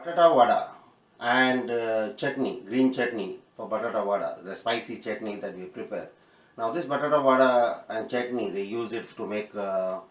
Batata Wada and chutney, green chutney for Batata Wada, the spicy chutney that we prepare. Now this Batata Wada and chutney, they use it to make, to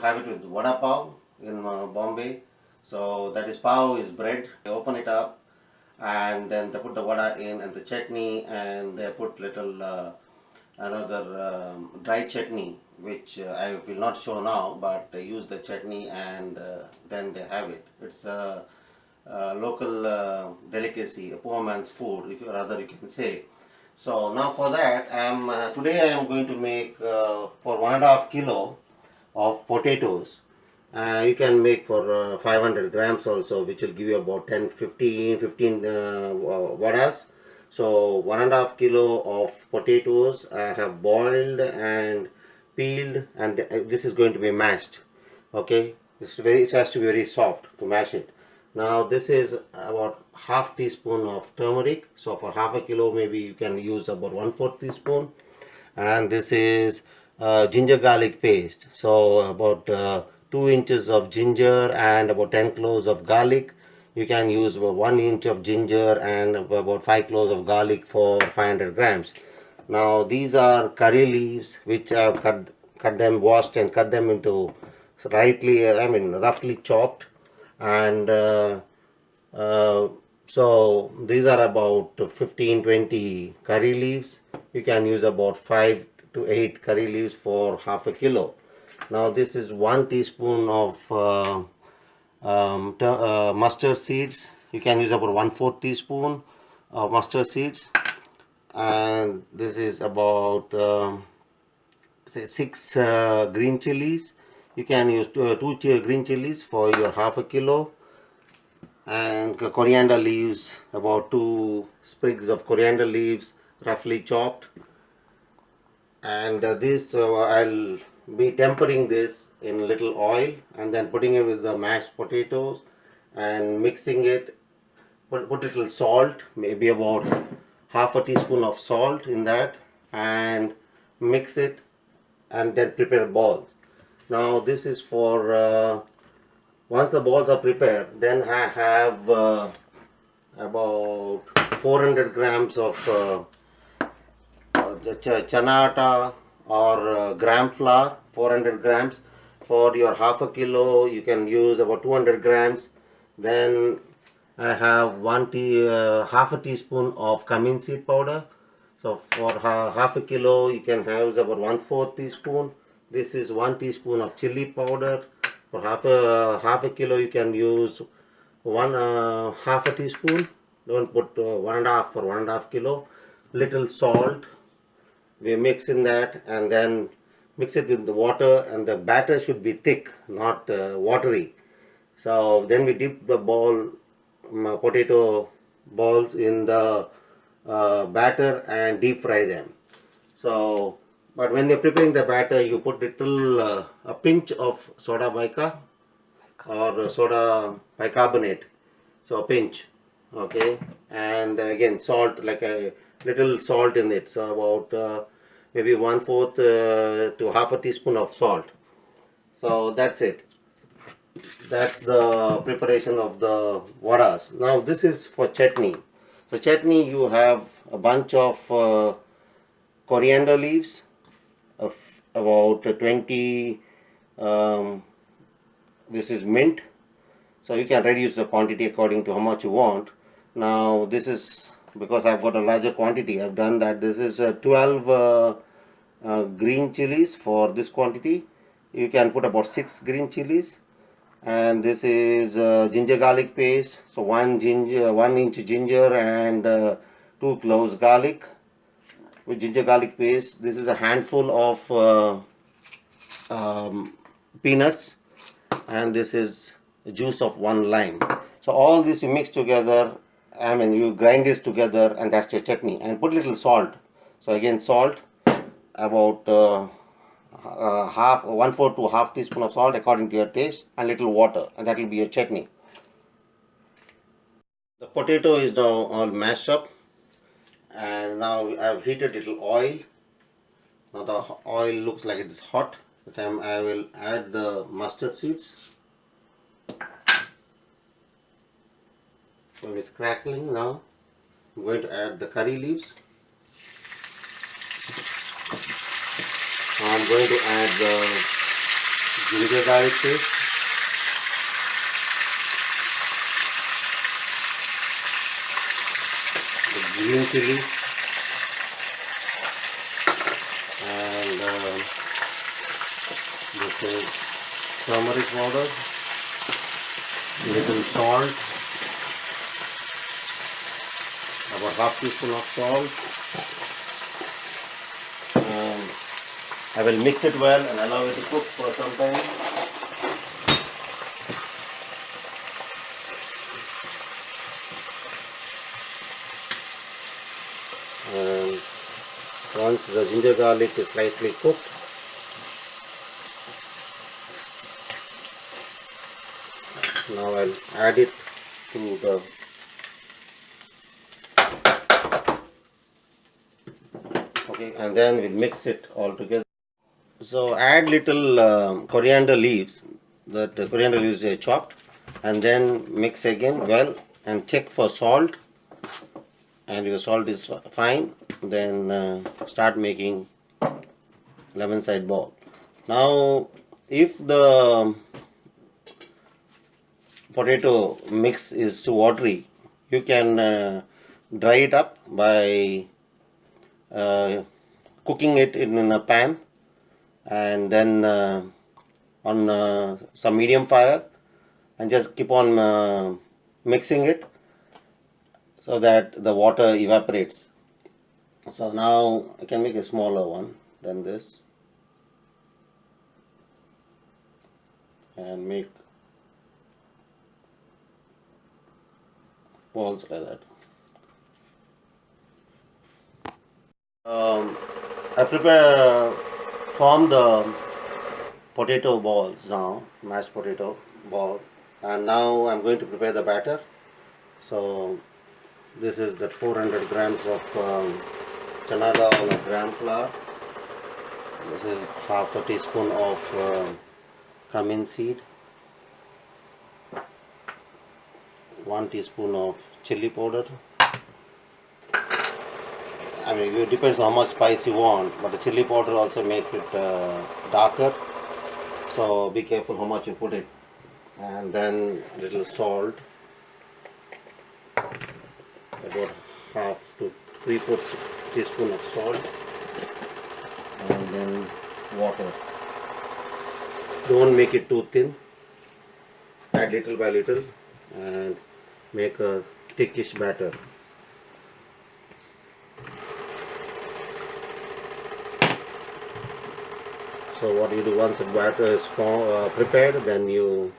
have it with Vada Pav in Bombay. So that is pav is bread, they open it up and then they put the vada in and the chutney, and they put little another dry chutney, which I will not show now, but they use the chutney and then they have it. It's a local delicacy, a poor man's food, if you rather you can say. So now for that, today I am going to make for 1.5 kilo of potatoes. You can make for 500 grams also, which will give you about 10 15 vadas. So 1.5 kilo of potatoes I have boiled and peeled, and this is going to be mashed. Okay, it has to be very soft to mash it. Now this is about half teaspoon of turmeric. So for half a kilo, maybe you can use about 1/4 teaspoon. And this is ginger garlic paste. So about 2 inches of ginger and about 10 cloves of garlic. You can use about 1 inch of ginger and about 5 cloves of garlic for 500 grams. Now these are curry leaves, which I have cut them, washed and cut them into roughly chopped. And so these are about 15-20 curry leaves. You can use about 5 to 8 curry leaves for half a kilo. Now this is 1 teaspoon of mustard seeds. You can use about 1/4 teaspoon of mustard seeds. And this is about say 6 green chilies. You can use two green chilies for your half a kilo. And coriander leaves, about 2 sprigs of coriander leaves, roughly chopped. And this I'll be tempering this in little oil and then putting it with the mashed potatoes and mixing it. Put little salt, maybe about half a teaspoon of salt in that, and mix it and then prepare balls. Now this is for once the balls are prepared, then I have about 400 grams of chana atta or gram flour, 400 grams. For your half a kilo, you can use about 200 grams. Then I have half a teaspoon of cumin seed powder. So for half a kilo, you can have about 1/4 teaspoon. This is 1 teaspoon of chili powder. For half a kilo, you can use half a teaspoon. Don't put 1.5 for 1.5 kilo. Little salt. We mix in that and then mix it with the water, and the batter should be thick, not watery. So then we dip the potato balls in the batter and deep fry them. So, but when you're preparing the batter, you put a pinch of soda bica or soda bicarbonate. So a pinch, okay, and again salt, like a little salt in it. So about maybe 1/4 to half a teaspoon of salt. So that's it. That's the preparation of the vadas. Now this is for chutney. So chutney, you have a bunch of coriander leaves, of about 20. This is mint. So you can reduce the quantity according to how much you want. Now this is, because I've got a larger quantity, I've done that. This is 12 green chilies for this quantity. You can put about 6 green chilies. And this is ginger garlic paste. So 1 inch ginger and 2 cloves garlic with ginger garlic paste. This is a handful of peanuts, and this is the juice of 1 lime. So all this you mix together, you grind this together, and that's your chutney. And put little salt. So again salt, about 1/4 to half teaspoon of salt according to your taste, and little water, and that will be your chutney. The potato is now all mashed up, and now I have heated little oil. Now the oil looks like it is hot. The time I will add the mustard seeds. So it's crackling now. I'm going to add the curry leaves. I'm going to add the ginger garlic paste. The green chilies. And this is turmeric powder. Little salt. About half teaspoon of salt. I will mix it well and allow it to cook for some time. And once the ginger garlic is slightly cooked, now I'll add it to the and then we'll mix it all together. So add little coriander leaves. That coriander leaves are chopped, and then mix again well and check for salt. And if the salt is fine, then start making lemon side ball. Now, if the potato mix is too watery, you can dry it up by cooking it in a pan, and then on some medium fire, and just keep on mixing it so that the water evaporates. So now I can make a smaller one than this and make balls like that. I form the potato balls now, mashed potato ball, and now I'm going to prepare the batter. So this is that 400 grams of chana dal or gram flour. This is half a teaspoon of cumin seed, 1 teaspoon of chili powder. I mean, it depends on how much spice you want, but the chili powder also makes it darker. So be careful how much you put it. And then little salt, about half to 3/4 teaspoon of salt, and then water. Don't make it too thin. Add little by little and make a thickish batter. So what you do, once the batter is prepared, then you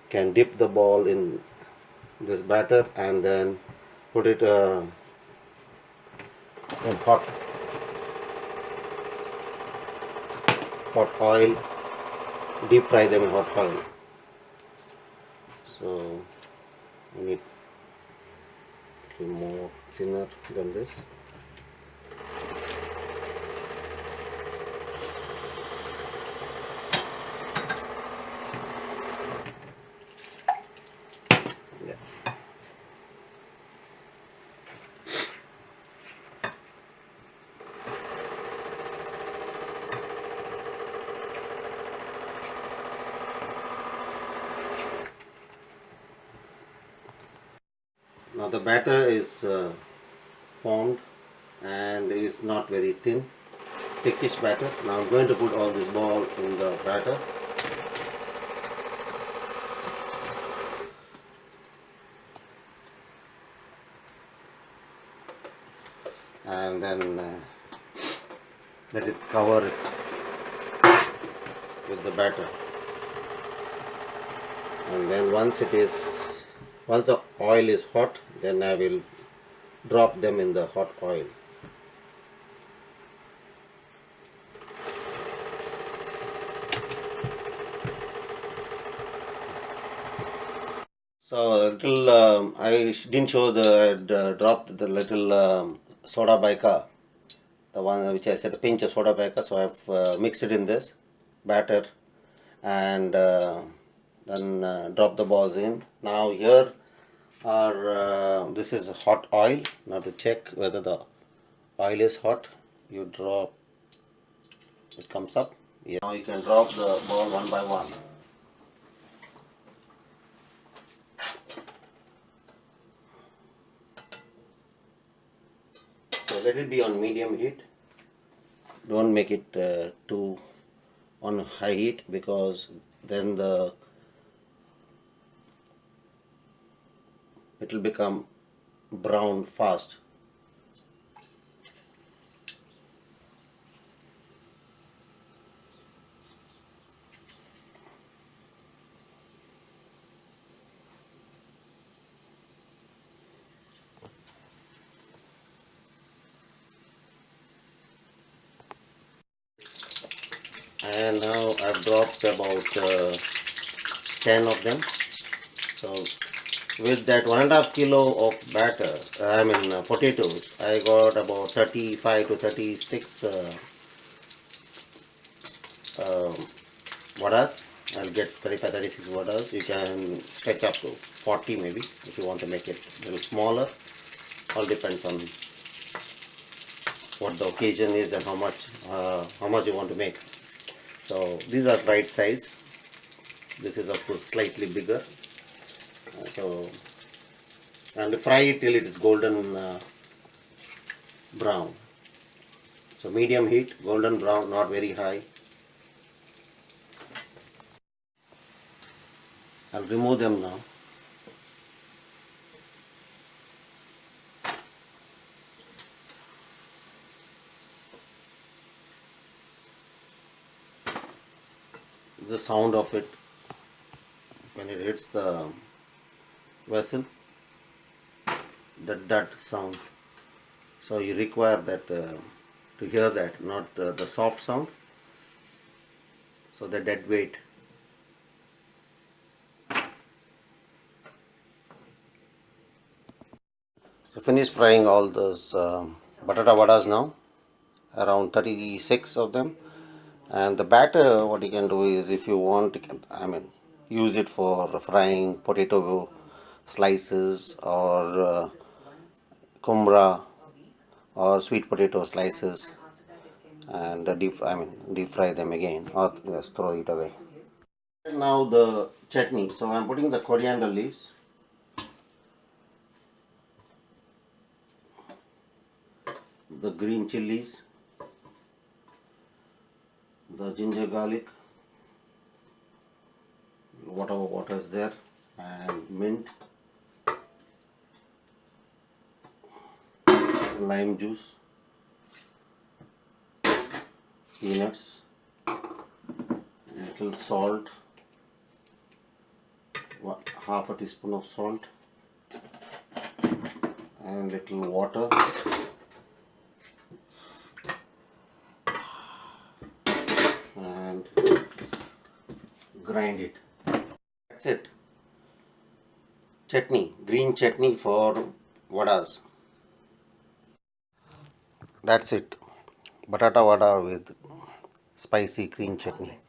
can dip the ball in this batter and then put it in hot oil, deep fry them in hot oil. So you need a little more thinner than this. Now the batter is formed and is not very thin, thickish batter. Now I'm going to put all this ball in the batter. And then let it cover it with the batter. And then once the oil is hot, then I will drop them in the hot oil. So little I didn't show dropped the little soda bica, the one which I said a pinch of soda bica. So I've mixed it in this batter and then drop the balls in. Now here Or this is hot oil. Now to check whether the oil is hot, you drop, it comes up. Yeah. Now you can drop the ball one by one. So let it be on medium heat. Don't make it too on high heat, because then it will become brown fast. And now I've dropped about 10 of them. So with that 1.5 kilo of batter, potatoes, I got about 35 to 36 uh, vadas. I'll get 35, 36 vadas. You can stretch up to 40 maybe if you want to make it a little smaller. All depends on what the occasion is and how much you want to make. So these are right size. This is of course slightly bigger. So and fry it till it is golden brown. So medium heat, golden brown, not very high. I'll remove them now. The sound of it when it hits the vessel, that sound. So you require that to hear that, not the soft sound. So the dead weight. So finish frying all those batata vadas now, around 36 of them. And the batter, what you can do is, if you want, you can, use it for frying potato slices, or kumbra, or sweet potato slices, and deep fry them again, or just throw it away. Now the chutney. So I'm putting the coriander leaves, the green chilies, the ginger garlic, whatever water is there, and mint, lime juice, peanuts, little salt, half a teaspoon of salt, and little water, and grind it. That's it. Chutney, green chutney for vadas. That's it. Batata wada with spicy green chutney.